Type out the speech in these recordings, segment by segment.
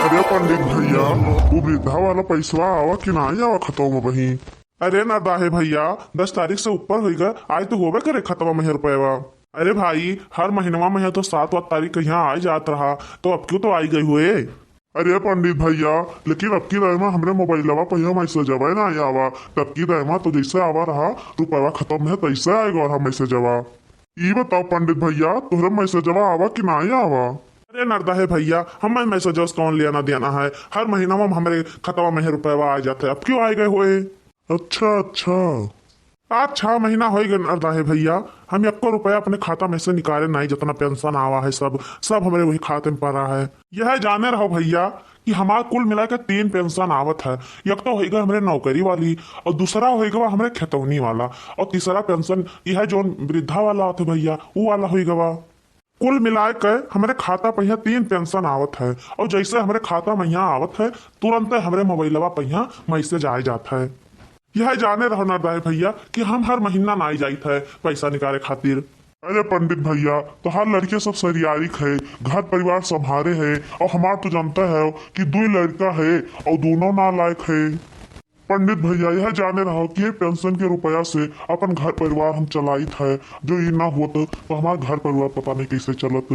अरे पंडित भैया, वो वृद्धा वाला पैसवा आवा कि नहीं आवा खतवा बही? अरे ना दाहे भैया, 10 तारीख से ऊपर हो गए, आज तो होबे करे खतवा में रुपया। अरे भाई, हर महीनवा में तो 7 तारीख का यहाँ आ जात रहा, तो अब क्यों तो आई गई हुए? अरे पंडित भैया, लेकिन अब की दायमा हमरे मोबाइलवा पहिया मैसेजवा ना आवा, तब की दायमा तो जैसे आवा रहा रुपया खत्म है तैसे आएगा और हम मैसेजवा। ये बताओ पंडित भैया, तुहरे मैसेजवा आवा कि नहीं आवा? अरे नरदा है भैया, हमें मैसेज कौन लेना देना है, हर महीना में हमारे खतवा में रुपया आ जाते हैं, अब क्यों आए गए हुए? अच्छा अच्छा, आज 6 महीना हो गए नरदा है भैया, हम 1 रुपया अपने खाता में से निकाले नहीं, जितना पेंशन आवा है सब सब हमारे वही खाते में पड़ा है। यह जाने रहो भैया कि हमारा कुल मिला के 3 पेंशन आवत है। एक तो होगा हमारे नौकरी वाली, और दूसरा होगा हमारे खेतौनी वाला, और तीसरा पेंशन यह जो वृद्धा वाला होते भैया वो वाला होगा। कुल मिलाए के हमारे खाता पहिया 3 पेंशन आवत है, और जैसे हमारे खाता में यहाँ आवत है तुरंत हमारे मोबाइलवा पहिया मैसेज आ जाता है। यह जाने रहो नरदाय भैया कि हम हर महीना ना जाइत है पैसा निकाले खातिर। अरे पंडित भैया, तो हर लड़के सब सरियारिक है, घर परिवार संभारे है, और हमार तो जानता है कि 2 लड़का है और दोनों नालायक है। पंडित भैया, यह जाने रहो कि ये पेंशन के रुपया से अपन घर परिवार हम चलाइत है, जो ये ना होत तो हमारा घर परिवार पता नहीं कैसे चलत।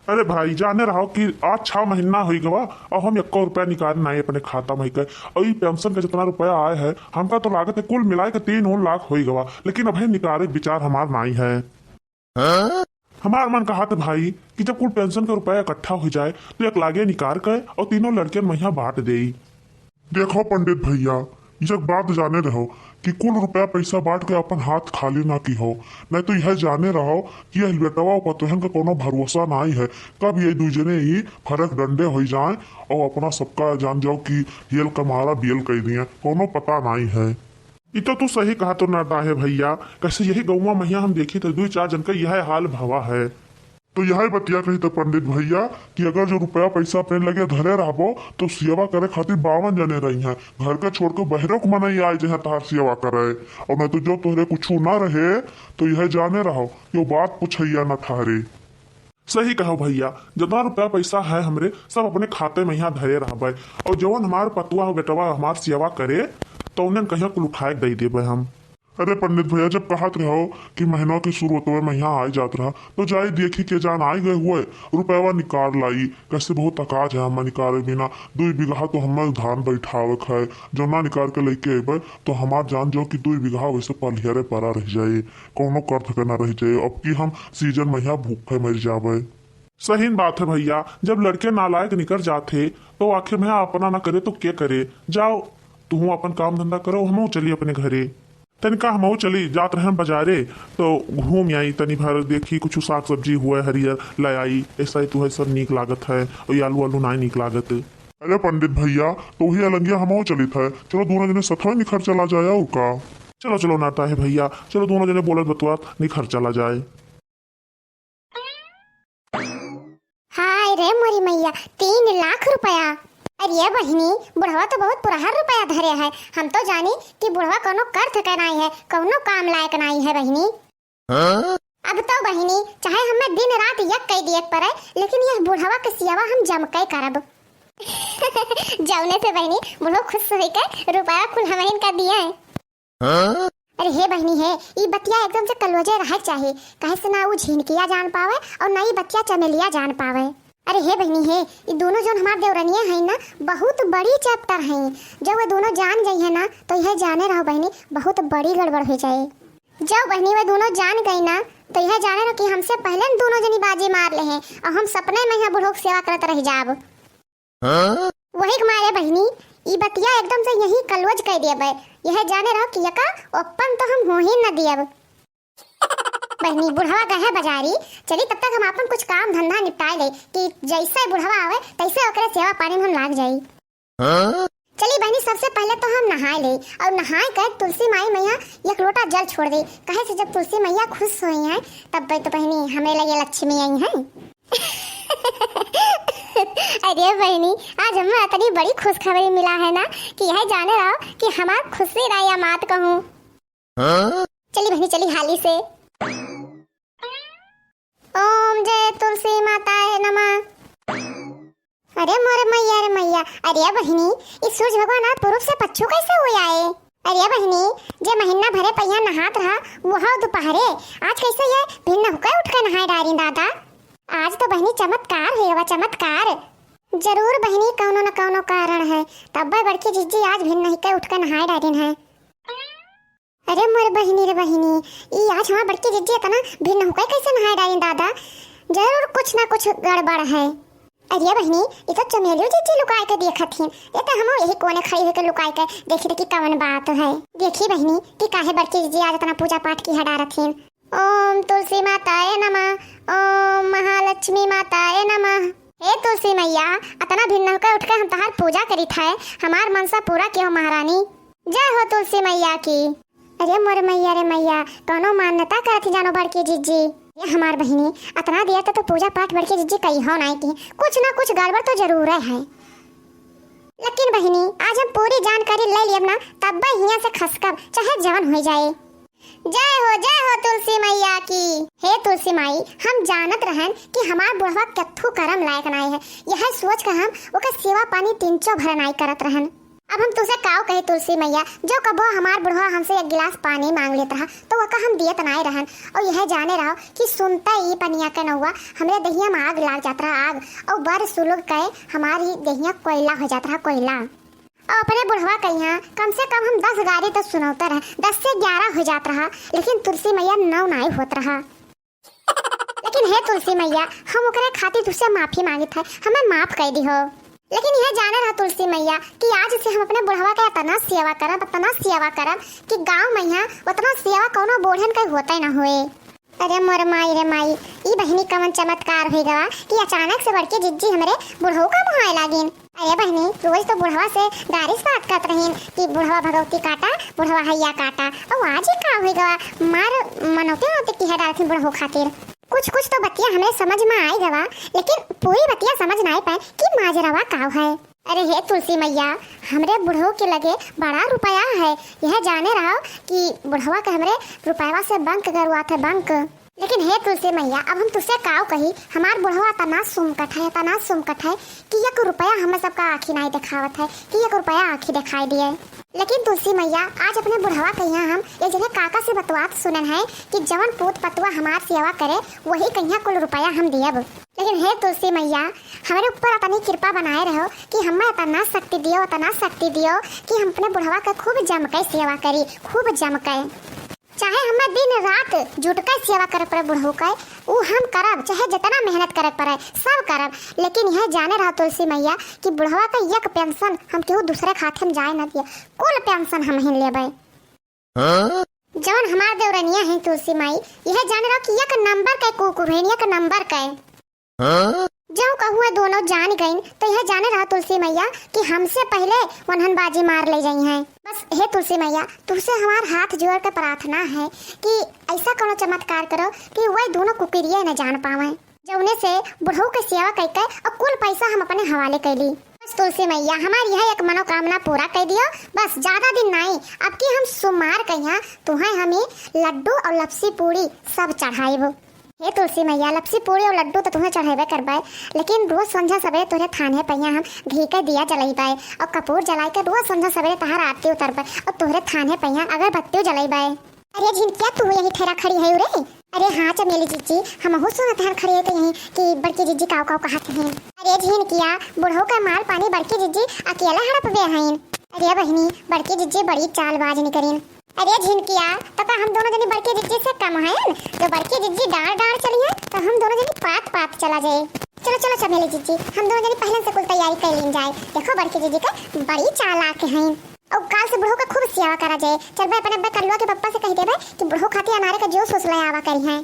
अरे भाई, जाने रहो कि आज 6 महीना हो गवा और हम 1 रुपया निकाल नहीं अपने खाता में के, और ये पेंशन का जितना रुपया आए है हमका तो लागत है कुल मिलाए के 3 लाख हो गवा, लेकिन अभी निकाले विचार हमार नहीं है। हमार मन कहा था भाई कि जब कुल पेंशन का रुपया इकट्ठा हो जाए तो एक लागे निकाल के और तीनों लड़के महिया बांट दे। देखो पंडित भैया, ये बात जाने रहो कि कुल रुपया पैसा बांट के अपन हाथ खाली ना की हो, नहीं तो यह जाने रहो कि यह बेटवा पतोहन का कोनो भरोसा नहीं है, कब ये दूजने ही फर्क डंडे हो जाए और अपना सबका जान जाओ कि हेल का मारा बेल कह दिए, कोनो पता नहीं है। ये तो तू सही कहा तो नरदा है भैया, कैसे यही गौवा मैया हम देखी तो 2-4 जन का यह हाल भवा है। तो यही बतिया कही तो पंडित भैया कि अगर जो रुपया पैसा अपने लगे धरे रहो तो सेवा करे खातिर 52 जने रही हैं, घर का छोड़ के बहरों को मना आए जहाँ तार सेवा करे, और मैं तो जो तुहरे कुछ ना रहे तो यह जाने रहो कि वो बात पूछैया न थारे। सही कहो भैया, जितना रुपया पैसा है हमरे सब अपने खाते में यहाँ धरे रह, और जवन हमारे पतुआ हो बेटवा हमार सेवा करे तो उन्हें कहीं कुल उठाए दे देवे हम। अरे पंडित भैया, जब कहत रहो कि महीनों की शुरुआत में यहाँ आ जात रहा तो जाए देखी के जान आए गए हुए रुपया निकाल लाई, कैसे बहुत अकाज है हम निकाले बिना 2 बीघा तो हमें धान बैठावक है, जो ना निकाल के लेके अबे तो हमार जान जाओ कि 2 बीघा वैसे पलिहरे पड़ा रह जाये, कोनो कर्थ के ना रह जाये, अब की हम सीजन में यहाँ भूखे मर जावे। सही बात है भैया, जब लड़के नालायक निकल जाते तो आखिर में अपना ना करे तो क्या करे, जाओ तुम अपन काम धंधा करो, हम चलिए अपने घरे। तनिका हम चली जात रहे बाजारे तो घूम आई, तनी भर देखी कुछ साग सब्जी हुआ हरियर ले आई, ऐसा ही तुम्हें सब नीक लागत है, और आलू आलू नहीं नीक लागत। अरे पंडित भैया, तो वही अलंगिया हम चली था, चलो दोनों जने सथवा निखर चला जाए और का। चलो चलो नाता है भैया, चलो दोनों जने बोलत बतुआत निखर चला जाए। हाय रे मोरी मैया, 3 लाख रुपया! अरे बहिनी, बुढ़वा तो बहुत पुरहर रुपया धरे है, हम तो जानी कि बुढ़वा कोनो कर्थ का नहीं है, कोनो काम लायक नहीं है बहिनी। अब तो बहिनी चाहे हमें दिन रात यक कह दिए पड़े, लेकिन यह बुढ़वा के सियावा हम जमके करब। जौने से बहिनी बुढ़ो खुश हो के रुपया कुल हमें का दिया है। अरे हे बहिनी है, ये बतिया एकदम से कलवजे रह चाहिए, कहे से ना वो झिनकिया जान पावे और ना ही बच्चा चमेलिया जान पावे। अरे हे बहनी है, ये दोनों जो हमारे देवरनिया है ना बहुत बड़ी चैप्टर है, जब वो दोनों जान गई है ना तो यह जाने रहो बहनी बहुत बड़ी गड़बड़ हो जाए। जब बहनी वे दोनों जान गई ना तो यह जाने रहो कि हमसे पहले दोनों जनी बाजी मार ले हैं और हम सपने में यहाँ बुढ़ों की सेवा करते रह जाब। वही मारे बहनी ये बतिया एकदम से यही कलवज कह दिए, यह जाने रहो कि यका ओपन तो हम हो ही न दियब। बहनी बुढ़वा गए बाजारी, चली तब तक हम अपन कुछ काम धंधा निपटा ले कि जैसे बुढ़वा आवे तैसे ओकरे सेवा पानी में हम लाग जाई। चली बहनी, सबसे पहले तो हम नहाए ले, और नहाए कर तुलसी माई मैया 1 लोटा जल छोड़ दे, कहे से जब तुलसी मैया खुश हुई हैं तब तो बहनी हमें लगे लक्ष्मी आई हैं। अरे बहनी, आज हमें इतनी बड़ी खुशखबरी मिला है ना कि यह जाने रहो कि हमार खुशी राया मात कहूँ। चली बहनी चली हाली से। ओम जय तुलसी माता है नमः। अरे मोरे मैया रे मैया, अरे बहिनी इस सूरज भगवान आप पूर्व से पच्छू कैसे हो आए? अरे बहिनी जे महीना भरे पहिया नहात रहा वहाँ दोपहरे आज कैसे ये भिन्न होकर उठ कर नहाए डारी दादा। आज तो बहिनी चमत्कार हुआ चमत्कार। जरूर बहिनी कौनो न कौनो कारण है, तब बड़की जीजी आज भिन्न नहीं कर उठ कर नहाए डारिन है। अरे मोर बहिनी रे बहिनी, ई आज हमार बड़की जीजी इतना भिन्न होकर कैसे नहाए डारिन दादा? जरूर कुछ ना कुछ गड़बड़ है। अरे बहिनी ये तो चमेलियो जीजी लुकाए के देखथिन, ये तो हम यही कोने खड़ी होकर लुकाए के देखी कि कौन बात है। देखी बहिनी कि काहे बड़की जीजी आज इतना पूजा पाठ की हडारथिन। ओम तुलसी माताए नमः, ओम महालक्ष्मी माताए नमः। हे तुलसी मैया इतना भिन्न होकर उठकर हम तहार पूजा करित है, हमार मनसा पूरा कियो महारानी। जय हो तुलसी मैया की। अरे मोर मैया रे मैया, कौनो मान्यता करती जानो बड़की जीजी। ये हमार बहिनी इतना देर तक तो पूजा पाठ बड़की जीजी कही हो नहीं की, कुछ ना कुछ गड़बड़ तो जरूर है। लेकिन बहिनी आज हम पूरी जानकारी ले लियब ना, तब हिया से खसकब चाहे जवन हो जाए। जय हो तुलसी मैया की। हे तुलसी माई, हम जानत रहन कि हमार बुढ़वा कथू करम लायक नाई है, यह सोच कर हम ओकर सेवा पानी तिनचो भर नाई करत रहन। अब हम तुझसे काव कहे तुलसी मैया, जो कबो हमार बुढ़वा हमसे एक गिलास पानी मांग लेता रहा तो वका हम दियत नाई रहन, और यह जाने रहो कि सुनता ही पनिया के नौवा हमरे दहिया में आग लाग जाता रहा आग, और बर सुलग कहे हमारी दहिया कोयला हो जाता रहा कोयला। और अपने बुढ़वा कहिया कम से कम हम 10 गाड़ी तो सुनौता रहा, 10 से 11 हो जाता रहा, लेकिन तुलसी मैया 9 नाई होत रहा। लेकिन हे तुलसी मैया, हम ओकरे खातिर तुझसे माफी मांगित है, हमें माफ कर दी हो। लेकिन यह जाने रहा तुलसी मैया कि आज से हम अपने बुढ़वा का इतना सेवा करब कि गांव मैया उतना सेवा कोनो बूढ़न का होता ही ना होए। अरे मोर माई रे माई, ई बहिनी कवन चमत्कार हो गवा कि अचानक से बड़के जिज्जी हमरे बुढ़ऊ का मुहाए लागिन। अरे बहिनी रोज तो बुढ़वा से गारिश बात करत रहीन कि बुढ़वा भगवती काटा बुढ़वा हैया काटा, और आज ही का हो गवा मार मनौते की है डालथिन बुढ़ऊ खातिर। कुछ तो बतिया हमें समझ में आई गवा, लेकिन पूरी बतिया समझ ना पाए कि माजरावा काव है। अरे हे तुलसी मैया, हमरे बुढ़ऊ के लगे बड़ा रुपया है, यह जाने रहो कि बुढ़वा के हमरे रुपया से बंक गरुआत है बंक। लेकिन हे तुलसी मैया, अब हम तुझसे काव कही, हमार बुढ़वा तना सुमकट है कि एक रुपया हमें सबका आँखी नहीं दिखावत है कि एक रुपया आँखी दिखाई दिए। लेकिन तुलसी मैया आज अपने बुढ़वा कहिया हम एक जगह काका से बतवात सुनन है कि जवन पूत पतुआ हमार सेवा करे वही कहिया कुल रुपया हम दियब। लेकिन हे तुलसी मैया, हमारे ऊपर इतनी कृपा बनाए रहो कि हमें इतना शक्ति दियो कि हम अपने बुढ़वा का खूब जमके सेवा करी, खूब जमके। चाहे हमें दिन रात जुटकर सेवा करे पड़े बुढ़ऊ का, वो हम करब, चाहे जितना मेहनत करे पड़े सब करब। लेकिन यह जाने रहा तुलसी मैया कि बुढ़वा का एक पेंशन हम केहू दूसरे खाते में जाए न दिए, कुल पेंशन हम ही लेबे। जौन हमार देवरनिया है तुलसी माई, यह जाने रहा कि एक नंबर का कुकुर है, एक नंबर का। जो कहूँ दोनों जान गईं तो यह जाने रहा तुलसी मैया कि हमसे पहले वनहनबाजी मार ले जाई हैं। बस हे तुलसी मैया, तुझसे हमार हाथ जोड़ कर प्रार्थना है कि ऐसा कोनो चमत्कार करो कि वह दोनों कुकुरिया न जान पावे, जौने से बुढ़ऊ के सेवा करके और कुल पैसा हम अपने हवाले कैली। बस तुलसी मैया, हमारी यह एक मनोकामना पूरा कर दियो, बस ज्यादा दिन नहीं, अब की हम सुमार कहिया तुम्हें हमें लड्डू और लपसी पूरी सब चढ़ाइब। हे तुलसी मैया, लपसी पूरी और लड्डू तो तुम्हें चढ़ेबे करबाए, लेकिन रोज संझा सवेरे तोरे थाने पहिया हम घी के दिया जलाइबाए और कपूर जलाई के रोज संझा सवेरे तहार आरती उतरबाए और तोरे थाने पहिया अगरबत्ती जलाइबाए। अरे झिनकिया तू यही ठहरा खड़ी है रे? अरे हाँ चमेली जीजी, हम हो सुनत हन खड़ी है तो यही कि बड़की जीजी काव कहत हैं। अरे झिनकिया, बुढ़ऊ का माल पानी बड़की जीजी अकेला हड़पबे हईन। अरे बहिनी बड़की जीजी बड़ी चालबाज निकरीन। अरे झिनकिया, तब हम दोनों जनी बड़की जिज्जी से कम है, जो बड़की जिज्जी डांड चली है तो हम दोनों जनी पात चला जाए। चलो चमेली जिज्जी, हम दोनों जनी पहले से कुल तैयारी कर ली जाए। देखो बड़की जिज्जी का बड़ी चालाक है, और काल से बुढ़ऊ का खूब सेवा करा जाए। चल भाई अपने अब्बा कल्लुआ के पप्पा से कह दे कि बुढ़ऊ खाती अनारे का जूस ले आवा करी है।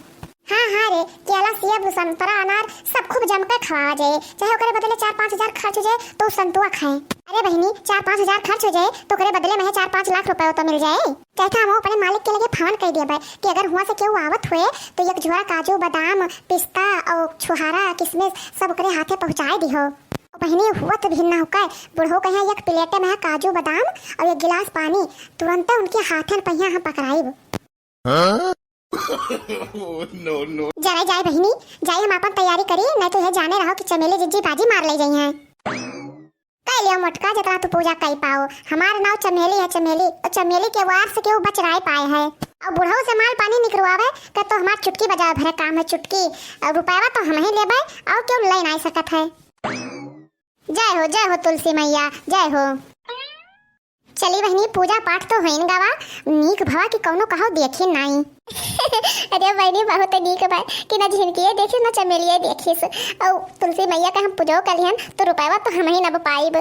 हाँ रे, केला सेब संतरा अनार सब खूब जमकर खवा जाए, चाहे ओकरे बदले 4-5 हजार खर्च हो जाए तो संतुआ खाए। अरे बहिनी 4-5 हजार खर्च हो जाए तो ओकरे बदले में 4-5 लाख रुपए तो मिल जाए। चाहे हम अपने मालिक के लगे फोन कर दिए कि अगर हुआ से केहू आवत हुए तो एक झोरा काजू बादाम पिस्ता और छुहारा किशमिश सब ओकरे हाथे पहुँचाए दिहो। बहिनी हुआ तो भिन्न होकर बुढ़ऊ कहिया एक प्लेटे में काजू बादाम और एक गिलास पानी तुरंत उनके हाथन पहिया हम पकड़ाइब। जाए बहिनी जाए, हम अपन तैयारी करी, नहीं तो यह जाने रहो कि चमेली जिज्जी बाजी मार ले जाई हैं। कह लियो मोटका जितना तू पूजा कर पाओ। हमारा नाव चमेली है, चमेली, और चमेली के वार से केहू बच रह पाए है। और बुढ़ऊ से माल पानी निकलवावे का तो हमार चुटकी बजावे भरे काम है, चुटकी। और रुपया तो हम ही लेबे और क्यों ले नहीं सकत है। जय हो तुलसी मैया, जय हो। चली बहनी पूजा पाठ तो होइन गवा, नीक भवा कि कौनो कहो देखी नहीं। अरे बहनी बहुत नीक बा कि ना झिनकिए देखिस ना चमेलिए देखिस। और तुलसी मैया का हम पूजो कलिहन तो रुपया तो हम ही न पाइब।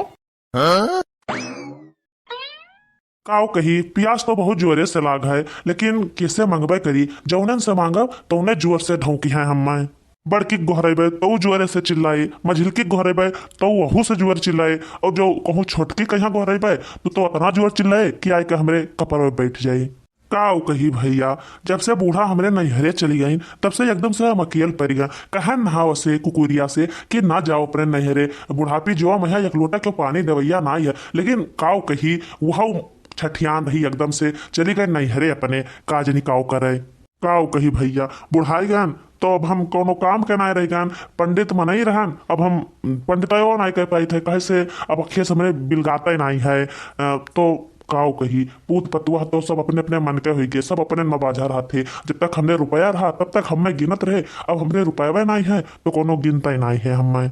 काव कही प्यास तो बहुत जोरे से लाग है, लेकिन किसे मंगबे करी। जौनन से मांगब तो उन्हें जोर से ढौकी है। हम बड़की गोहरेबे तो जोरे से चिल्लाए, मझिलकी गोहरेबे तो वहू से जोर चिल्लाए, और जो कहूँ छोटकी कहीं गोहरेबे तो इतना जोर चिल्लाए कि आए के हमरे कपर में बैठ जाए। काव कही भैया, जब से बूढ़ा हमरे नैहरे चली गई तब से एकदम से हम अकेल पड़ गया। कहा नहाव से कुकुरिया से कि ना जाओ अपने नैहरे, बुढ़ापी जो मैं एक लोटा क्यों पानी देवैया ना है। लेकिन काव कही वह छठियान रही, एकदम से चली गए नैहरे अपने काजनी काव करे। काव कही भैया बुढ़ाई गन तो अब हम कोनो काम के ना रह गन, पंडित मनाई रहन, अब हम पंडितों नहीं कह पाई थे कहे से अब अखे समय बिलगाते नहीं है। तो काव कही पूत पतुआ तो सब अपने अपने मन के हुई गए, सब अपने में बाजा रहा थे। जब तक हमने रुपया रहा तब तक हमें गिनत रहे, अब हमने रुपया नहीं है तो कोनो गिनता ही नहीं है हमें।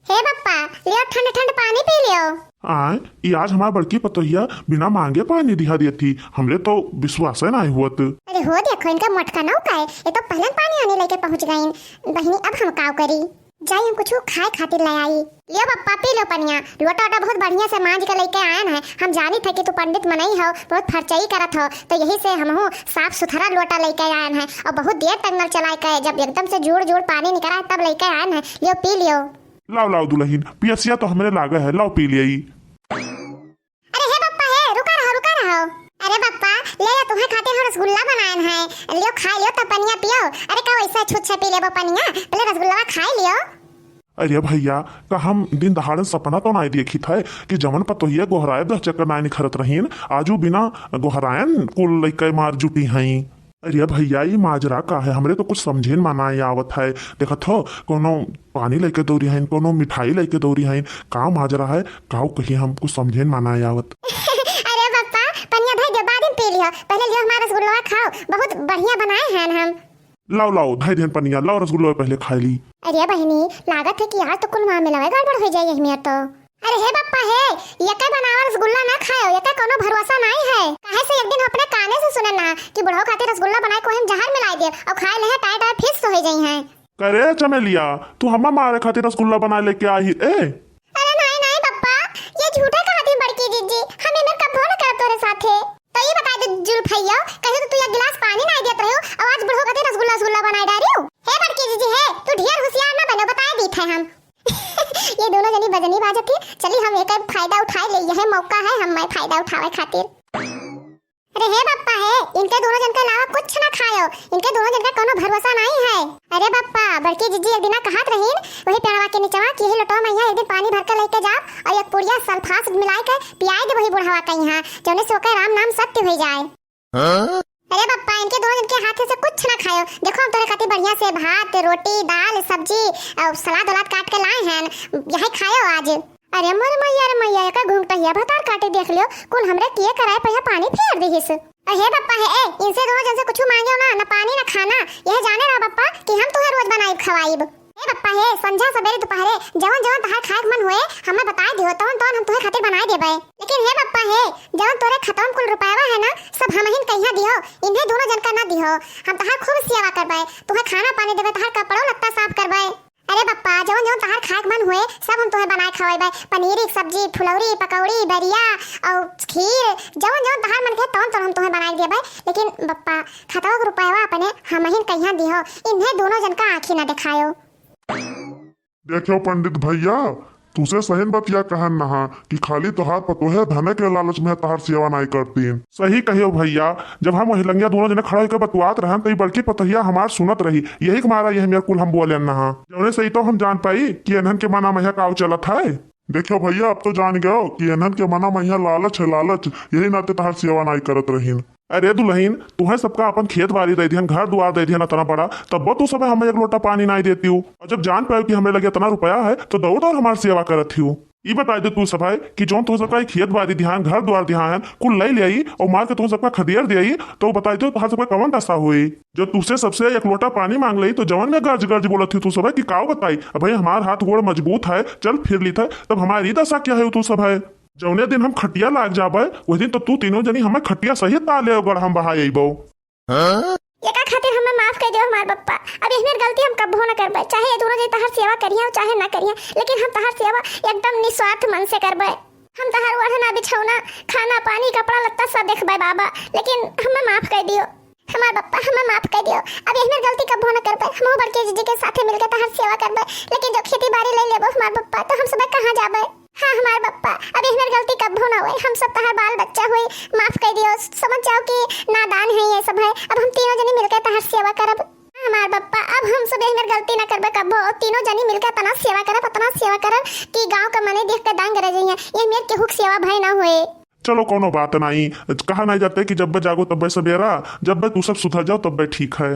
हे बप्पा लियो ठंड ठंड पानी पी लियो। आए ये आज हमारा बड़की पतोहिया बिना मांगे पानी दिखा दी थी, हमरे तो विश्वास है नहीं हुआ। अरे हो देखो इनका मटका ना का है, ये तो पहले पानी आने लेके पहुंच गई। बहनी अब हम काव करी, जाई हम कुछ खाए खातिर ले आई। लियो बप्पा पी लो पनिया, लोटा वोटा बहुत बढ़िया से मांझ के लेके आयन है। हम जानी थे कि तू पंडित मनई हो, बहुत फरचई करत हो, तो यही से हम साफ सुथरा लोटा लेके आयन है। और बहुत देर तक नल चलाए के जब एकदम से जोड़ जोड़ पानी निकला तब लेके आयन है। लियो पी लियो। लाओ लाओ दुल्हन, पियसिया तो हमरे लागा है, लाओ पी लिया। अरे हे बप्पा हे रुका रहो। अरे बप्पा ले तुम्हें खातिर हम रसगुल्ला बनायन है, लियो खा लियो तब पनिया पियो। अरे का वैसा छुट से पी लेबो पनिया, पहले रसगुल्ला खा लियो। अरे भैया का हम दिन दहाड़न सपना तो नहीं देखी था कि जमन पतोहिया गोहराए 10 चक्कर नाई निखरत रहीन, आजू बिना गोहरायन कुल लइका मार जुटी हई। अरे भैया ये माजरा का है, हमरे तो कुछ समझे माना आवत है। देखत हो कोनो पानी लेके दौरी है, कोनो मिठाई लेके दौरी है, का माजरा है काव कही हम कुछ समझे माना आवत। अरे बप्पा पनिया भाई दे बाद में पी लियो, पहले लियो हमारा रसगुल्ला खाओ, बहुत बढ़िया बनाए हैं हम। लाओ लाओ धाई देन पनिया, लाओ रसगुल्ला पहले खा ली। अरे बहनी लागत है कि यार तो कुल मामला में गड़बड़ हो जाए मेरा तो। अरे हे बप्पा हे ये का बनावा रसगुल्ला ना खाओ, ये का कोनो भरोसा नहीं है। काहे से एक दिन अपने काने से सुने ना कि बुढ़ऊ खातिर रसगुल्ला बनाए को हम जहर मिला दे और खाए ले टाइट टाइट फिक्स हो जाई हैं। करे चमेलिया तू हमा मारे खातिर रसगुल्ला बना लेके आई ए। अरे नहीं बप्पा ये झूठा कहती बड़की जीजी, हम इन्हें कब न कर तोरे साथे। तो ये बता दे जुल्फैया कहे तो तू एक गिलास पानी नहीं देत रहो और आज बुढ़ऊ खातिर रसगुल्ला बनाए डाली हो। हे बड़की जीजी हे तू ढेर होशियार ना बनो, बताए दी थे हम। ये दोनों जनी बजनी बाजत थी, चली हम एक फायदा उठाए ले, यह मौका है हम फायदा उठावे खातिर। अरे हे बप्पा है इनके दोनों जन के अलावा कुछ ना खायो, इनके दोनों जन का कोनो भरोसा नहीं है। अरे बप्पा बड़की जीजी एक दिन कहत रहीन वही पेड़वा के नीचवा कि ही लटो मैया एक दिन पानी भर के लेके जा और एक पुड़िया सल्फास मिला के पियाई दे वही बुढ़ावा के यहाँ, जौने से ओकर राम नाम सत्य हो जाए। अरे बप्पा इनके दोनों जन के हाथ से कुछ ना खायो, देखो हम तोरे खातिर बढ़िया से भात रोटी दाल सब्जी और सलाद वलाद काट के लाए हैं, यही खायो आज। अरे मोर मैया का घूंघटहिया भतार काटे देख लियो, कुल हमरे किए कराए पहिया पानी फेर देहिस। अरे बप्पा है इनसे दोनों जन से कुछ मांगियो ना पानी ना खाना, यह जाने ना बप्पा कि हम तुम्हें रोज बनाई खवाईब। ए बप्पा है संझा सवेरे दोपहरे जवन जवन तहार खाए मन होए हमें बताए दियो, तवन तवन हम तुम्हें खातिर बनाए देबे। लेकिन हे बप्पा है जवन तोरे खत्म कुल रुपयावा है ना सब हमहिन कहिया दियो, इन्हें दोनों जन का ना दियो, हम तहार खूब सेवा करबे, तुम्हें खाना पानी देबे, तहार कपड़ो लत्ता साफ करबे। अरे बप्पा जवन जवन तहार खाए मन हुए सब हम तुम्हें बनाए खवाएबे, पनीर की सब्जी फुलौरी पकौड़ी दरिया और खीर जवन जवन तहार मन के तवन तवन हम तुम्हें बनाए देबे। लेकिन बप्पा खतवा के रुपयावा अपने हमहिन कहिया दियो, इन्हें दोनों जन का आंखी ना दिखायो। देखो पंडित भैया तुसे सहीन बतिया कहन नहा कि खाली तोहार पतोहे धने के लालच में तहार सेवा नहीं करतीन। सही कहियो भैया, जब हम महिलंगिया दोनों जने खड़ा होकर बतुआत रहन तो बड़की पतोहिया हमार सुनत रही, यही मारा यह मेरे कुल हम बोले नहा, जौने से तो हम जान पाई कि एनहन के मना मैया काव चलत है। देखो भैया अब तो जान गयो कि एनहन के मना मैया लालच है, लालच यही नाते तहार सेवा नहीं करत रहीन। अरे दुल्हीन, तुम्हें सबका अपन खेत बाड़ी दे दिहन, घर दुआर दे दिहन इतना बड़ा, तब तो सब हमें एक लोटा पानी नहीं देती हूँ। और जब जान पाए कि हमें लगे इतना रुपया है तो दौड़ और हमारी सेवा करत हूँ। ये बता दे तू सब है कि जो तुम सबका खेत बाड़ी ध्यान, घर द्वार ध्यान कुल ले ले आई और मार के तुम सबका खदियर दे आई, तो बता दो तुम्हारे सबका कवन दशा हुई जो तुझसे सबसे एक लोटा पानी मांग ली तो जवन में गर्ज गर्ज बोलत थी तू सब है कि काव बताई। अब भाई हमार हाथ गोड़ मजबूत है, चल फिर ली था, तब हमारी दशा क्या है तू सब है। जौने दिन हम खटिया लाग जाबे उस दिन तो तू तीनों जनी हमें खटिया सहित ताले गढ़ हम बहा अइबो। एका खातिर हमें माफ कर दियो हमार पप्पा। अब इसमें गलती हम कबो न करबे, चाहे ये दोनों जे तहर सेवा करिया चाहे ना करिया, लेकिन हम तहर सेवा एकदम निस्वार्थ मन से करबे। हम तहर ओढ़ना बिछौना खाना पानी कपड़ा लत्ता सब देखबे बाबा, लेकिन हमें माफ कर दियो हमार पप्पा, हमें माफ कर दियो। अब इसमें गलती कबो न करबे, हम बड़के जीजी के साथे मिलकर तहर सेवा करबे, लेकिन जो खेती बाड़ी ले लेबो हमार पप्पा तो हम सब कहां जाबे। हाँ हमार पप्पा, अब इसमें गलती कबो न होए, हम सब तहर बाल बच्चा हुई, माफ कर दियो। समझ जाओ कि नादान है ये सब है। अब हम तीनों जनी मिलकर तहर सेवा करब हमार पप्पा। अब हम सब इसमें गलती न करबे कबो, तीनों जनी मिलकर तना सेवा करब कि गांव का मने देख के दंग रह जाइए, ये मेरे के हुक सेवा भाई ना हुए। चलो कोनो बात नहीं, कहा नहीं जाते कि जब जागो तब सवेरा, जब तू सब सुधर जाओ तब ठीक है।